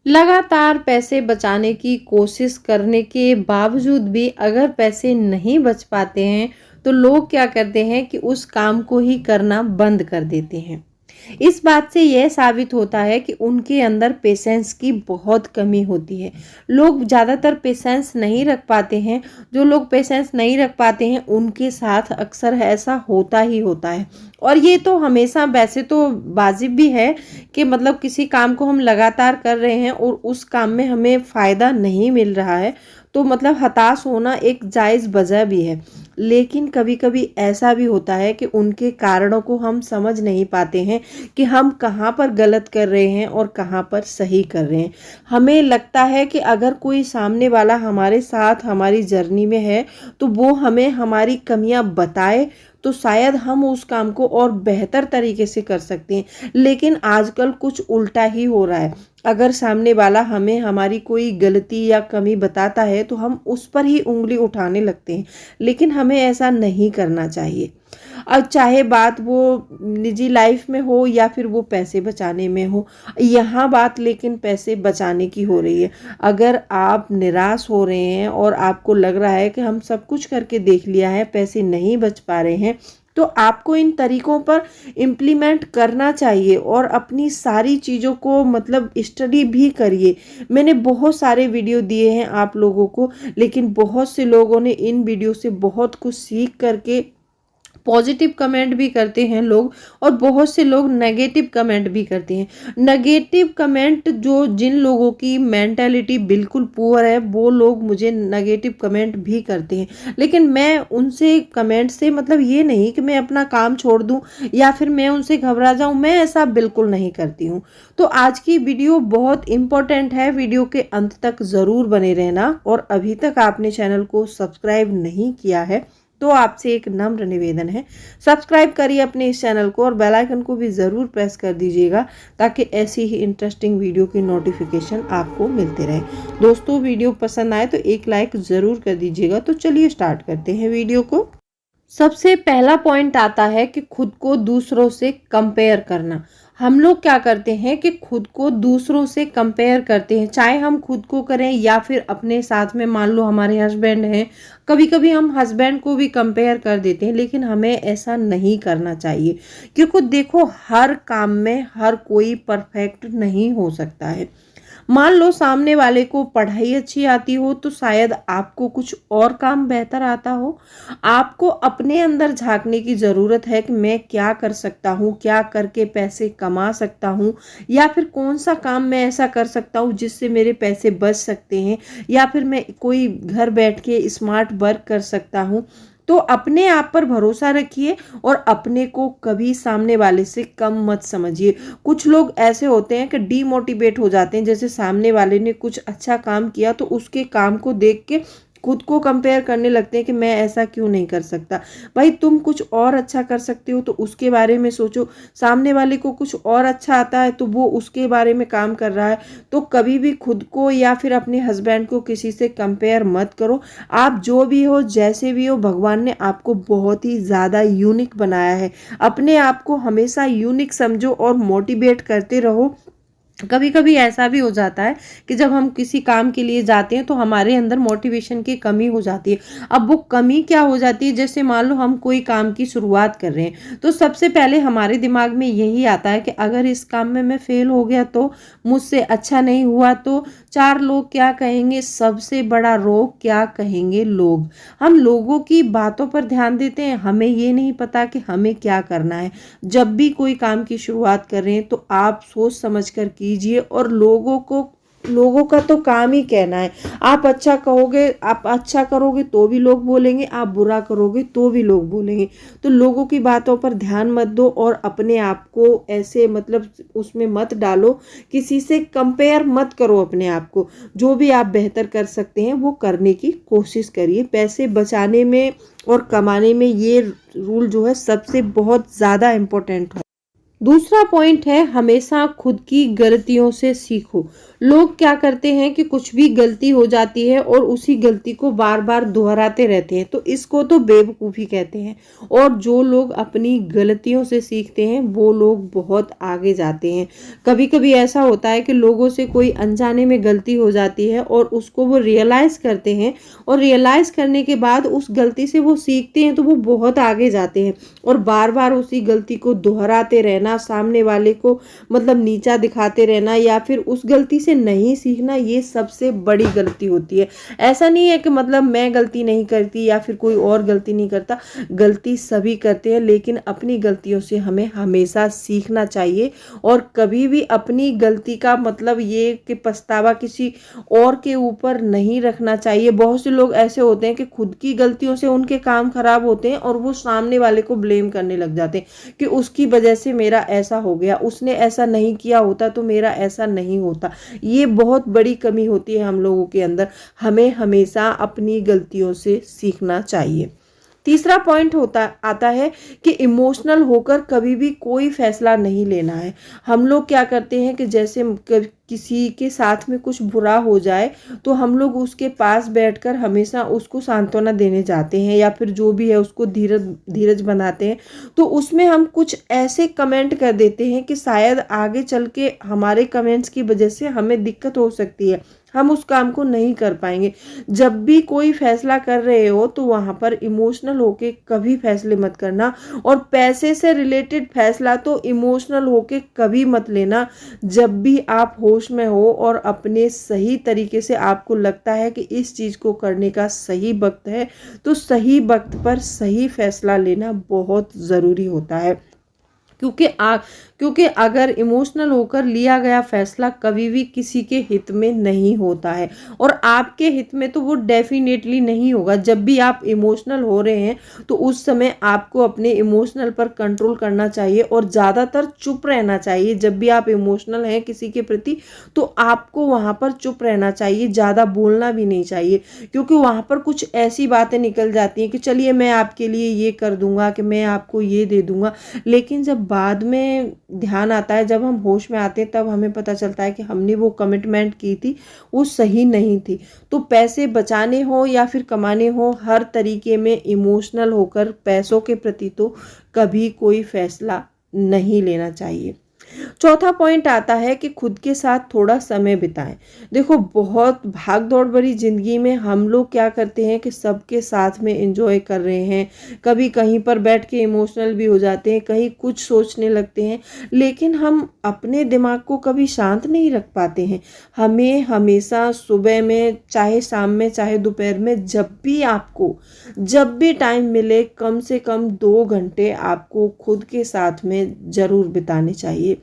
लगातार पैसे बचाने की कोशिश करने के बावजूद भी अगर पैसे नहीं बच पाते हैं, तो लोग क्या करते हैं कि उस काम को ही करना बंद कर देते हैं। इस बात से यह साबित होता है कि उनके अंदर पेशेंस की बहुत कमी होती है। लोग ज़्यादातर पेशेंस नहीं रख पाते हैं। जो लोग पेशेंस नहीं रख पाते हैं, उनके साथ अक्सर ऐसा होता ही होता है। और ये तो हमेशा वैसे तो वाजिब भी है कि मतलब किसी काम को हम लगातार कर रहे हैं और उस काम में हमें फ़ायदा नहीं मिल रहा है, तो मतलब हताश होना एक जायज़ वजह भी है। लेकिन कभी-कभी ऐसा भी होता है कि उनके कारणों को हम समझ नहीं पाते हैं कि हम कहाँ पर गलत कर रहे हैं और कहाँ पर सही कर रहे हैं। हमें लगता है कि अगर कोई सामने वाला हमारे साथ हमारी जर्नी में है, तो वो हमें हमारी कमियां बताए, तो शायद हम उस काम को और बेहतर तरीके से कर सकते हैं। लेकिन आजकल कुछ उल्टा ही हो रहा है। अगर सामने वाला हमें हमारी कोई गलती या कमी बताता है, तो हम उस पर ही उंगली उठाने लगते हैं। लेकिन हमें ऐसा नहीं करना चाहिए। और चाहे बात वो निजी लाइफ में हो या फिर वो पैसे बचाने में हो, यहाँ बात लेकिन पैसे बचाने की हो रही है। अगर आप निराश हो रहे हैं और आपको लग रहा है कि हम सब कुछ करके देख लिया है, पैसे नहीं बच पा रहे हैं, तो आपको इन तरीकों पर इम्प्लीमेंट करना चाहिए और अपनी सारी चीज़ों को मतलब स्टडी भी करिए। मैंने बहुत सारे वीडियो दिए हैं आप लोगों को, लेकिन बहुत से लोगों ने इन वीडियो से बहुत कुछ सीख करके पॉजिटिव कमेंट भी करते हैं लोग, और बहुत से लोग नेगेटिव कमेंट भी करते हैं। नेगेटिव कमेंट जो जिन लोगों की मेंटालिटी बिल्कुल पुअर है, वो लोग मुझे नेगेटिव कमेंट भी करते हैं। लेकिन मैं उनसे कमेंट से मतलब ये नहीं कि मैं अपना काम छोड़ दूं या फिर मैं उनसे घबरा जाऊं, मैं ऐसा बिल्कुल नहीं करती हूं। तो आज की वीडियो बहुत इंपॉर्टेंट है, वीडियो के अंत तक ज़रूर बने रहना। और अभी तक आपने चैनल को सब्सक्राइब नहीं किया है, तो आपसे एक नम्र निवेदन है, सब्सक्राइब करिए अपने इस चैनल को और बेल आइकन को भी ज़रूर प्रेस कर दीजिएगा, ताकि ऐसी ही इंटरेस्टिंग वीडियो की नोटिफिकेशन आपको मिलते रहे। दोस्तों, वीडियो पसंद आए तो एक लाइक ज़रूर कर दीजिएगा। तो चलिए स्टार्ट करते हैं वीडियो को। सबसे पहला पॉइंट आता है कि खुद को दूसरों से कंपेयर करना। हम लोग क्या करते हैं कि खुद को दूसरों से कंपेयर करते हैं, चाहे हम खुद को करें या फिर अपने साथ में, मान लो हमारे हस्बैंड हैं, कभी कभी हम हस्बैंड को भी कंपेयर कर देते हैं। लेकिन हमें ऐसा नहीं करना चाहिए, क्योंकि देखो हर काम में हर कोई परफेक्ट नहीं हो सकता है। मान लो सामने वाले को पढ़ाई अच्छी आती हो, तो शायद आपको कुछ और काम बेहतर आता हो। आपको अपने अंदर झांकने की ज़रूरत है कि मैं क्या कर सकता हूँ, क्या करके पैसे कमा सकता हूँ, या फिर कौन सा काम मैं ऐसा कर सकता हूँ जिससे मेरे पैसे बच सकते हैं, या फिर मैं कोई घर बैठ के स्मार्ट वर्क कर सकता हूँ। तो अपने आप पर भरोसा रखिए और अपने को कभी सामने वाले से कम मत समझिए। कुछ लोग ऐसे होते हैं कि डीमोटिवेट हो जाते हैं, जैसे सामने वाले ने कुछ अच्छा काम किया तो उसके काम को देख के खुद को कंपेयर करने लगते हैं कि मैं ऐसा क्यों नहीं कर सकता। भाई, तुम कुछ और अच्छा कर सकते हो तो उसके बारे में सोचो। सामने वाले को कुछ और अच्छा आता है तो वो उसके बारे में काम कर रहा है। तो कभी भी खुद को या फिर अपने हस्बैंड को किसी से कंपेयर मत करो। आप जो भी हो, जैसे भी हो, भगवान ने आपको बहुत ही ज़्यादा यूनिक बनाया है। अपने आप को हमेशा यूनिक समझो और मोटिवेट करते रहो। कभी कभी ऐसा भी हो जाता है कि जब हम किसी काम के लिए जाते हैं तो हमारे अंदर मोटिवेशन की कमी हो जाती है। अब वो कमी क्या हो जाती है, जैसे मान लो हम कोई काम की शुरुआत कर रहे हैं, तो सबसे पहले हमारे दिमाग में यही आता है कि अगर इस काम में मैं फेल हो गया तो, मुझसे अच्छा नहीं हुआ तो, चार लोग क्या कहेंगे, सबसे बड़ा रोग क्या कहेंगे लोग। हम लोगों की बातों पर ध्यान देते हैं, हमें ये नहीं पता कि हमें क्या करना है। जब भी कोई काम की शुरुआत कर रहे हैं तो आप सोच समझ कर कीजिए, और लोगों का तो काम ही कहना है। आप अच्छा कहोगे, आप अच्छा करोगे तो भी लोग बोलेंगे, आप बुरा करोगे तो भी लोग बोलेंगे। तो लोगों की बातों पर ध्यान मत दो और अपने आप को ऐसे मतलब उसमें मत डालो, किसी से कंपेयर मत करो अपने आप को। जो भी आप बेहतर कर सकते हैं वो करने की कोशिश करिए। पैसे बचाने में और कमाने में ये रूल जो है सबसे बहुत ज़्यादा इम्पोर्टेंट है। दूसरा पॉइंट है, हमेशा खुद की गलतियों से सीखो। लोग क्या करते हैं कि कुछ भी गलती हो जाती है और उसी गलती को बार बार दोहराते रहते हैं, तो इसको तो बेवकूफ़ी कहते हैं। और जो लोग अपनी गलतियों से सीखते हैं वो लोग बहुत आगे जाते हैं। कभी कभी ऐसा होता है कि लोगों से कोई अनजाने में गलती हो जाती है और उसको वो रियलाइज़ करते हैं, और रियलाइज़ करने के बाद उस गलती से वो सीखते हैं, तो वो बहुत आगे जाते हैं। और बार बार उसी गलती को दोहराते रहना, सामने वाले को मतलब नीचा दिखाते रहना, या फिर उस गलती से नहीं सीखना, ये सबसे बड़ी गलती होती है। ऐसा नहीं है कि मतलब मैं गलती नहीं करती या फिर कोई और गलती नहीं करता, गलती सभी करते हैं, लेकिन अपनी गलतियों से हमें हमेशा सीखना चाहिए। और कभी भी अपनी गलती का मतलब ये कि पछतावा किसी और के ऊपर नहीं रखना चाहिए। बहुत से लोग ऐसे होते हैं कि खुद की गलतियों से उनके काम खराब होते हैं और वो सामने वाले को ब्लेम करने लग जाते हैं कि उसकी वजह से मेरा ऐसा हो गया, उसने ऐसा नहीं किया होता तो मेरा ऐसा नहीं होता। ये बहुत बड़ी कमी होती है हम लोगों के अंदर। हमें हमेशा अपनी गलतियों से सीखना चाहिए। तीसरा पॉइंट होता आता है कि इमोशनल होकर कभी भी कोई फैसला नहीं लेना है। हम लोग क्या करते हैं कि जैसे किसी के साथ में कुछ बुरा हो जाए तो हम लोग उसके पास बैठकर हमेशा उसको सांत्वना देने जाते हैं, या फिर जो भी है उसको धीरज धीरज बनाते हैं। तो उसमें हम कुछ ऐसे कमेंट कर देते हैं कि शायद आगे चल के हमारे कमेंट्स की वजह से हमें दिक्कत हो सकती है, हम उस काम को नहीं कर पाएंगे। जब भी कोई फैसला कर रहे हो तो वहां पर इमोशनल होके कभी फैसले मत करना, और पैसे से रिलेटेड फैसला तो इमोशनल होके कभी मत लेना। जब भी आप होश में हो और अपने सही तरीके से आपको लगता है कि इस चीज को करने का सही वक्त है, तो सही वक्त पर सही फैसला लेना बहुत जरूरी होता है। क्योंकि अगर इमोशनल होकर लिया गया फैसला कभी भी किसी के हित में नहीं होता है, और आपके हित में तो वो डेफिनेटली नहीं होगा। जब भी आप इमोशनल हो रहे हैं तो उस समय आपको अपने इमोशनल पर कंट्रोल करना चाहिए और ज़्यादातर चुप रहना चाहिए। जब भी आप इमोशनल हैं किसी के प्रति तो आपको वहाँ पर चुप रहना चाहिए, ज़्यादा बोलना भी नहीं चाहिए, क्योंकि वहाँ पर कुछ ऐसी बातें निकल जाती हैं कि चलिए मैं आपके लिए ये कर दूंगा, कि मैं आपको ये दे दूंगा, लेकिन जब बाद में ध्यान आता है, जब हम होश में आते हैं, तब हमें पता चलता है कि हमने वो कमिटमेंट की थी वो सही नहीं थी। तो पैसे बचाने हो या फिर कमाने हो, हर तरीके में इमोशनल होकर पैसों के प्रति तो कभी कोई फैसला नहीं लेना चाहिए। चौथा पॉइंट आता है कि खुद के साथ थोड़ा समय बिताएं। देखो, बहुत भाग दौड़ भरी जिंदगी में हम लोग क्या करते हैं कि सबके साथ में एंजॉय कर रहे हैं, कभी कहीं पर बैठ के इमोशनल भी हो जाते हैं, कहीं कुछ सोचने लगते हैं, लेकिन हम अपने दिमाग को कभी शांत नहीं रख पाते हैं। हमें हमेशा सुबह में, चाहे शाम में, चाहे दोपहर में, जब भी टाइम मिले, कम से कम 2 घंटे आपको खुद के साथ में जरूर बिताने चाहिए।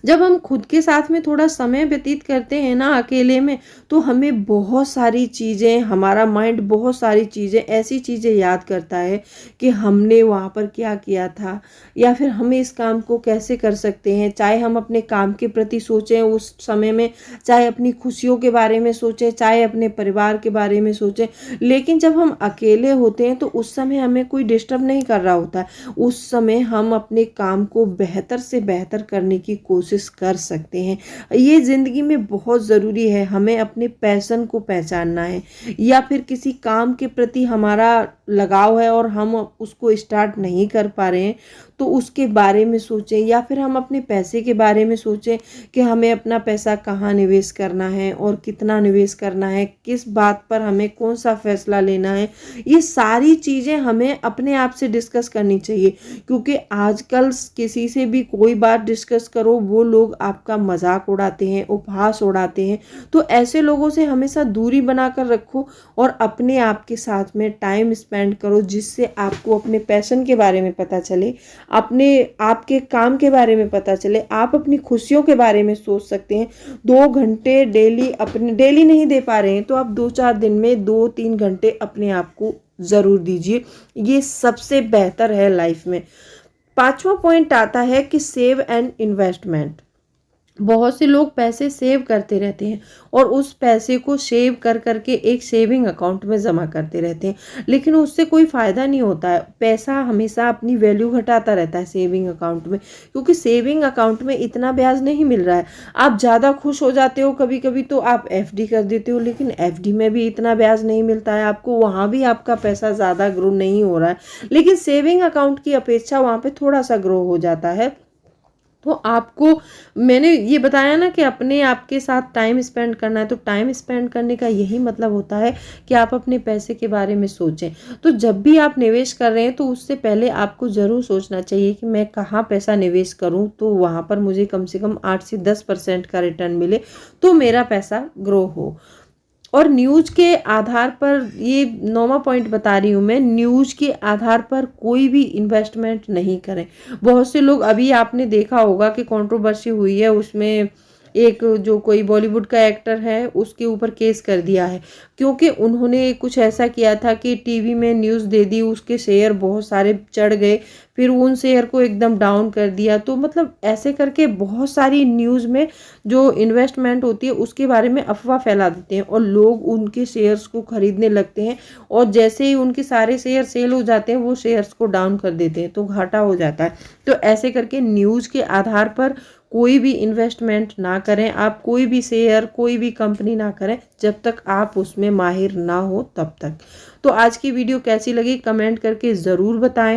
जब हम खुद के साथ में थोड़ा समय व्यतीत करते हैं ना अकेले में, तो हमें बहुत सारी चीज़ें, हमारा माइंड बहुत सारी चीज़ें, ऐसी चीज़ें याद करता है कि हमने वहाँ पर क्या किया था, या फिर हम इस काम को कैसे कर सकते हैं। चाहे हम अपने काम के प्रति सोचें उस समय में, चाहे अपनी खुशियों के बारे में सोचें, चाहे अपने परिवार के बारे में सोचें, लेकिन जब हम अकेले होते हैं तो उस समय हमें कोई डिस्टर्ब नहीं कर रहा होता है। उस समय हम अपने काम को बेहतर से बेहतर करने की कोशिश कर सकते हैं। ये जिंदगी में बहुत ज़रूरी है। हमें अपने पैशन को पहचानना है, या फिर किसी काम के प्रति हमारा लगाव है और हम उसको स्टार्ट नहीं कर पा रहे हैं, तो उसके बारे में सोचें, या फिर हम अपने पैसे के बारे में सोचें कि हमें अपना पैसा कहाँ निवेश करना है और कितना निवेश करना है, किस बात पर हमें कौन सा फैसला लेना है। ये सारी चीज़ें हमें अपने आप से डिस्कस करनी चाहिए, क्योंकि आजकल किसी से भी कोई बात डिस्कस करो, वो लोग आपका मजाक उड़ाते हैं, उपहास उड़ाते हैं। तो ऐसे लोगों से हमेशा दूरी बनाकर रखो और अपने आप के साथ में टाइम स्पेंड करो, जिससे आपको अपने पैशन के बारे में पता चले, अपने आपके काम के बारे में पता चले, आप अपनी खुशियों के बारे में सोच सकते हैं। 2 घंटे डेली नहीं दे पा रहे हैं तो आप 2-4 दिन में 2-3 घंटे अपने आप को ज़रूर दीजिए। ये सबसे बेहतर है लाइफ में। 5वां पॉइंट आता है कि सेव एंड इन्वेस्टमेंट। बहुत से लोग पैसे सेव करते रहते हैं और उस पैसे को सेव कर करके एक सेविंग अकाउंट में जमा करते रहते हैं, लेकिन उससे कोई फायदा नहीं होता है। पैसा हमेशा अपनी वैल्यू घटाता रहता है सेविंग अकाउंट में, क्योंकि सेविंग अकाउंट में इतना ब्याज नहीं मिल रहा है। आप ज़्यादा खुश हो जाते हो कभी कभी तो आप एफडी कर देते हो, लेकिन एफडी में भी इतना ब्याज नहीं मिलता है आपको, वहाँ भी आपका पैसा ज़्यादा ग्रो नहीं हो रहा है। लेकिन सेविंग अकाउंट की अपेक्षा वहाँ पे थोड़ा सा ग्रो हो जाता है। तो आपको मैंने ये बताया ना कि अपने आप के साथ टाइम स्पेंड करना है, तो टाइम स्पेंड करने का यही मतलब होता है कि आप अपने पैसे के बारे में सोचें। तो जब भी आप निवेश कर रहे हैं तो उससे पहले आपको ज़रूर सोचना चाहिए कि मैं कहाँ पैसा निवेश करूँ, तो वहाँ पर मुझे कम से कम 8 से 10% का रिटर्न मिले, तो मेरा पैसा ग्रो हो। और न्यूज़ के आधार पर, ये 9वां पॉइंट बता रही हूँ मैं, न्यूज़ के आधार पर कोई भी इन्वेस्टमेंट नहीं करें। बहुत से लोग, अभी आपने देखा होगा कि कंट्रोवर्सी हुई है, उसमें एक जो कोई बॉलीवुड का एक्टर है उसके ऊपर केस कर दिया है, क्योंकि उन्होंने कुछ ऐसा किया था कि टीवी में न्यूज़ दे दी, उसके शेयर बहुत सारे चढ़ गए, फिर उन शेयर को एकदम डाउन कर दिया। तो मतलब ऐसे करके बहुत सारी न्यूज़ में जो इन्वेस्टमेंट होती है उसके बारे में अफवाह फैला देते हैं और लोग उनके शेयर्स को खरीदने लगते हैं, और जैसे ही उनके सारे शेयर सेल हो जाते हैं वो शेयर्स को डाउन कर देते हैं, तो घाटा हो जाता है। तो ऐसे करके न्यूज़ के आधार पर कोई भी इन्वेस्टमेंट ना करें, आप कोई भी शेयर, कोई भी कंपनी ना करें जब तक आप उसमें माहिर ना हो तब तक। तो आज की वीडियो कैसी लगी कमेंट करके ज़रूर बताएं।